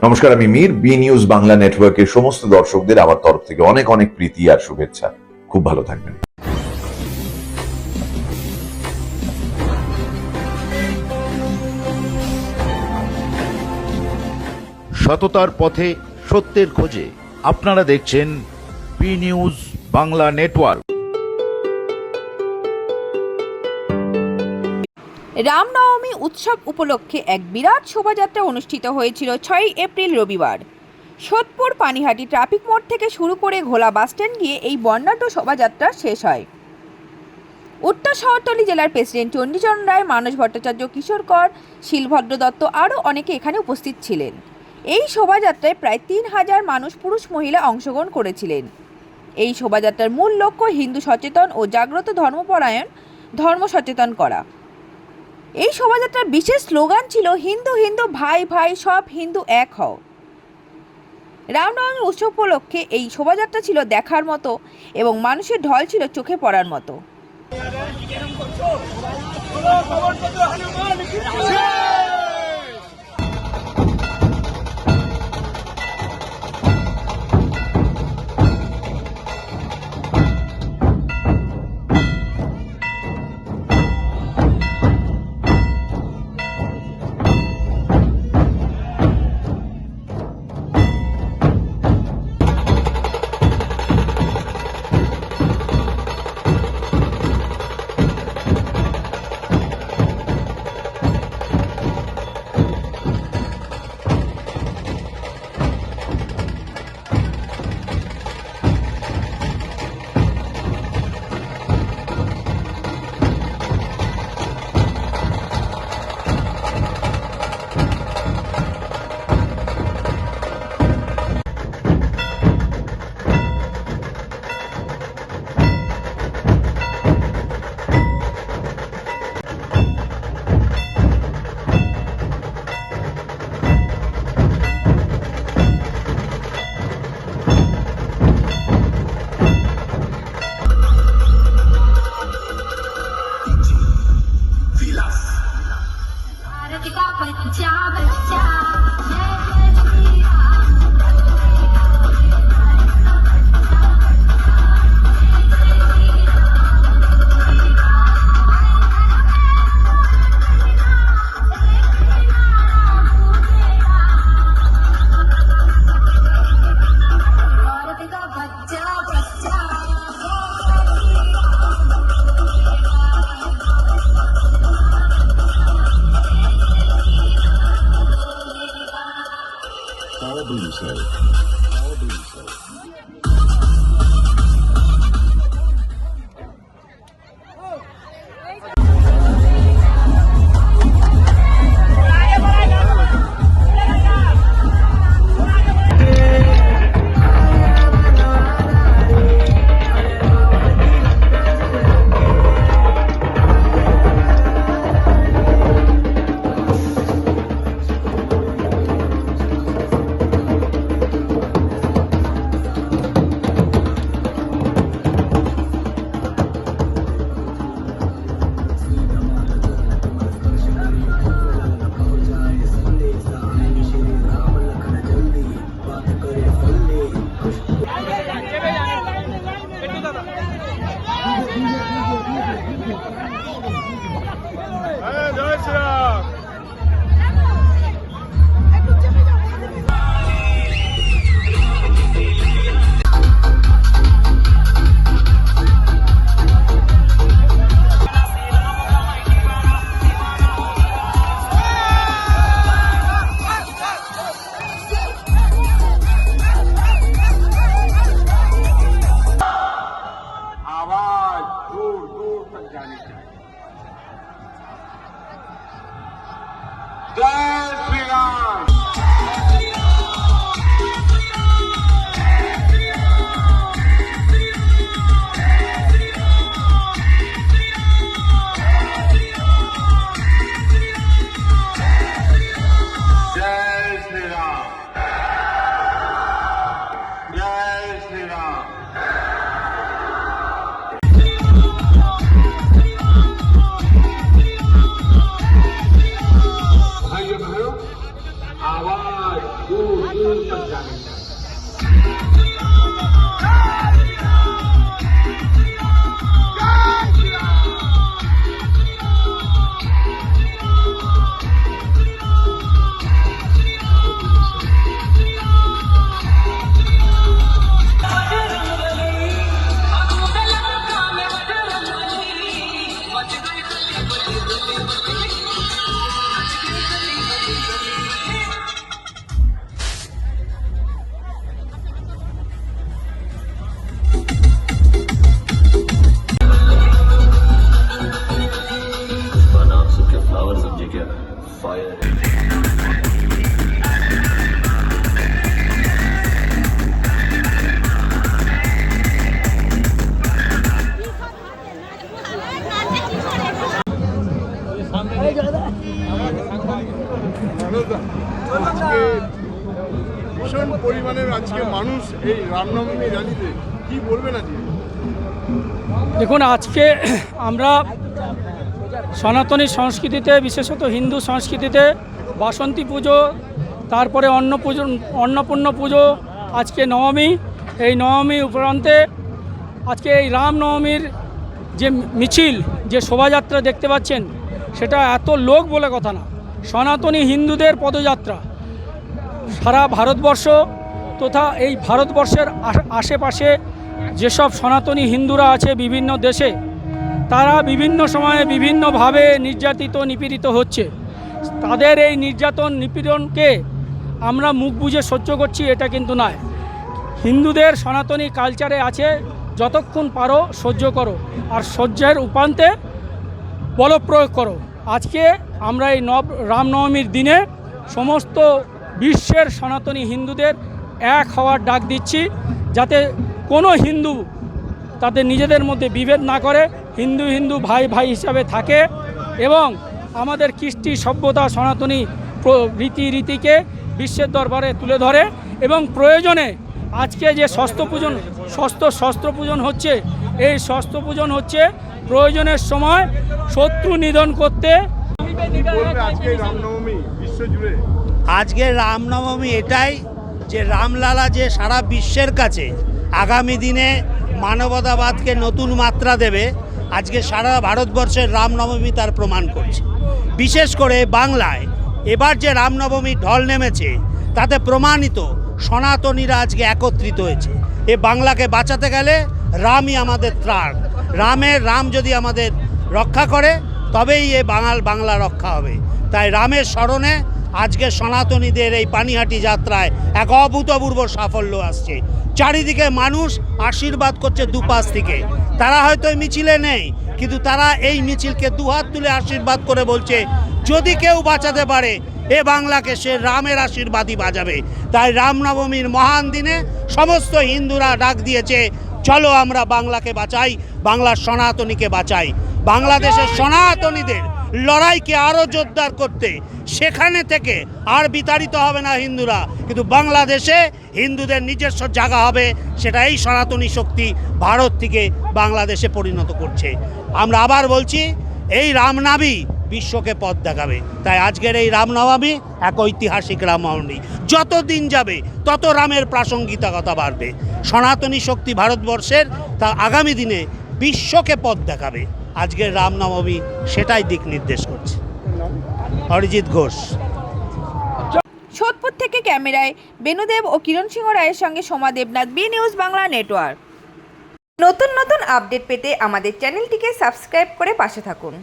নমস্কার, আমি Mir. B News Bangla নেটওয়ার্কের সমস্ত দর্শকদের আমার তরফ থেকে অনেক অনেক প্রীতি আর শুভেচ্ছা। খুব ভালো থাকবেন। সততার পথে সত্যের খোঁজে আপনারা দেখছেন B News Bangla Network. Ramnavami উৎসব উপলক্ষে এক বিরাট শোভাযাত্রা অনুষ্ঠিত হয়েছিল 6 এপ্রিল রবিবার। সোদপুর পানিহাটি ট্রাফিক মোড় থেকে শুরু করে ঘোলা বাসস্ট্যান্ড গিয়ে এই বর্ণাঢ্য শোভাযাত্রা শেষ হয়। উত্তর শহরতলি জেলার প্রেসিডেন্ট চণ্ডীচরণ রায়, মানস ভট্টাচার্য, কিশোর কর, শিলভদ্র দত্ত আরও অনেকে এখানে উপস্থিত ছিলেন। এই শোভাযাত্রায় প্রায় 3000 মানুষ, পুরুষ মহিলা অংশগ্রহণ করেছিলেন। এই শোভাযাত্রার মূল লক্ষ্য হিন্দু সচেতন ও জাগ্রত ধর্মপরায়ণ ধর্ম সচেতন করা। এই শোভাযাত্রার বিশেষ স্লোগান ছিল হিন্দু হিন্দু ভাই ভাই সব হিন্দু এক হও। রামনবমী উৎসব উপলক্ষে এই শোভাযাত্রা ছিল দেখার মতো এবং মানুষের ঢল ছিল চোখে পড়ার মতো। आवाज दूर दूर तक जानी चाहिए। जय श्री राम। जय श्री राम। जय श्री राम। भाइयों बहनों, आवाज दूर दूर तक जानी चाहिए। flowers समझे क्या फायर আজকে ভীষণ পরিমাণের আজকে মানুষ এই রামনবমী র্যালিতে কি বলবেন আজকে? দেখুন, আজকে আমরা সনাতনী সংস্কৃতিতে, বিশেষত হিন্দু সংস্কৃতিতে বাসন্তী পুজো, তারপরে অন্নপূর্ণ পুজো, আজকে নবমী, এই নবমী উপরান্তে আজকে এই রামনবমীর যে মিছিল, যে শোভাযাত্রা দেখতে পাচ্ছেন, সেটা এত লোক বলে কথা না। সনাতনী হিন্দুদের পদযাত্রা সারা ভারতবর্ষ তথা এই ভারতবর্ষের আশেপাশে যেসব সনাতনী হিন্দুরা আছে বিভিন্ন দেশে, তারা বিভিন্ন সময়ে বিভিন্নভাবে নির্যাতিত নিপীড়িত হচ্ছে। তাদের এই নির্যাতন নিপীড়নকে আমরা মুখ বুজে সহ্য করছি এটা কিন্তু নয়। হিন্দুদের সনাতনী কালচারে আছে যতক্ষণ পারো সহ্য করো, আর সহ্যের উপান্তে বলপ্রয়োগ করো। আজকে আমরা এই রামনবমীর দিনে সমস্ত বিশ্বের সনাতনী হিন্দুদের এক হওয়ার ডাক দিচ্ছি, যাতে কোনো হিন্দু তাদের নিজেদের মধ্যে বিভেদ না করে, হিন্দু হিন্দু ভাই ভাই হিসাবে থাকে এবং আমাদের কৃষ্টি সভ্যতা সনাতনী রীতিকে বিশ্বের দরবারে তুলে ধরে। এবং প্রয়োজনে আজকে যে শস্ত্র পূজন হচ্ছে, এই শস্ত্র পূজন হচ্ছে প্রয়োজনের সময় শত্রু নিধন করতে। কি বলবে আজকে এই রামনবমী বিশ্ব জুড়ে? আজকে রামনবমী এটাই যে রামলালা যে সারা বিশ্বের কাছে আগামী দিনে মানবতাবাদকে নতুন মাত্রা দেবে, আজকে সারা ভারতবর্ষের রামনবমী তার প্রমাণ করছে। বিশেষ করে বাংলায় এবার যে রামনবমী ঢল নেমেছে, তাতে প্রমাণিত সনাতনীরা আজকে একত্রিত হয়েছে। এ বাংলাকে বাঁচাতে গেলে রামই আমাদের ত্রাণ। রাম যদি আমাদের রক্ষা করে, তবেই এ বাংলা রক্ষা হবে। তাই রামের স্মরণে আজকে সনাতনীদের এই পানিহাটি যাত্রায় এক অভূতপূর্ব সাফল্য আসছে। চারিদিকে মানুষ আশীর্বাদ করছে দুপাশ থেকে। তারা হয়তো এই মিছিলে নেই, কিন্তু তারা এই মিছিলকে দুহাত তুলে আশীর্বাদ করে বলছে, যদি কেউ বাঁচাতে পারে এ বাংলাকে, সে রামের আশীর্বাদই বাজাবে। তাই রামনবমীর মহান দিনে সমস্ত হিন্দুরা ডাক দিয়েছে, চলো আমরা বাংলাকে বাঁচাই, বাংলার সনাতনীকে বাঁচাই। বাংলাদেশের সনাতনীদের লড়াইকে আরও জোরদার করতে সেখানে থেকে আর বিতাড়িত হবে না হিন্দুরা, কিন্তু বাংলাদেশে হিন্দুদের নিজস্ব জায়গা হবে। সেটা এই সনাতনী শক্তি ভারত থেকে বাংলাদেশে পরিণত করছে। আমরা আবার বলছি, এই রামনবমী বিশ্বকে পথ দেখাবে। তাই আজকের এই রামনবমী এক ঐতিহাসিক রামনবমী। যত দিন যাবে তত রামের প্রাসঙ্গিকতা বাড়বে। সনাতনী শক্তি ভারতবর্ষের তা আগামী দিনে বিশ্বকে পথ দেখাবে। আজকের রামনবমী সেটাই দিক নির্দেশ করছে। অরিজিৎ ঘোষ। সোদপুর থেকে ক্যামেরায় বেনুদেব ও কিরণ সিংহ রায়ের সঙ্গে Soma Debnath, B News Bangla Network. নতুন আপডেট পেতে আমাদের চ্যানেলটিকে সাবস্ক্রাইব করে পাশে থাকুন।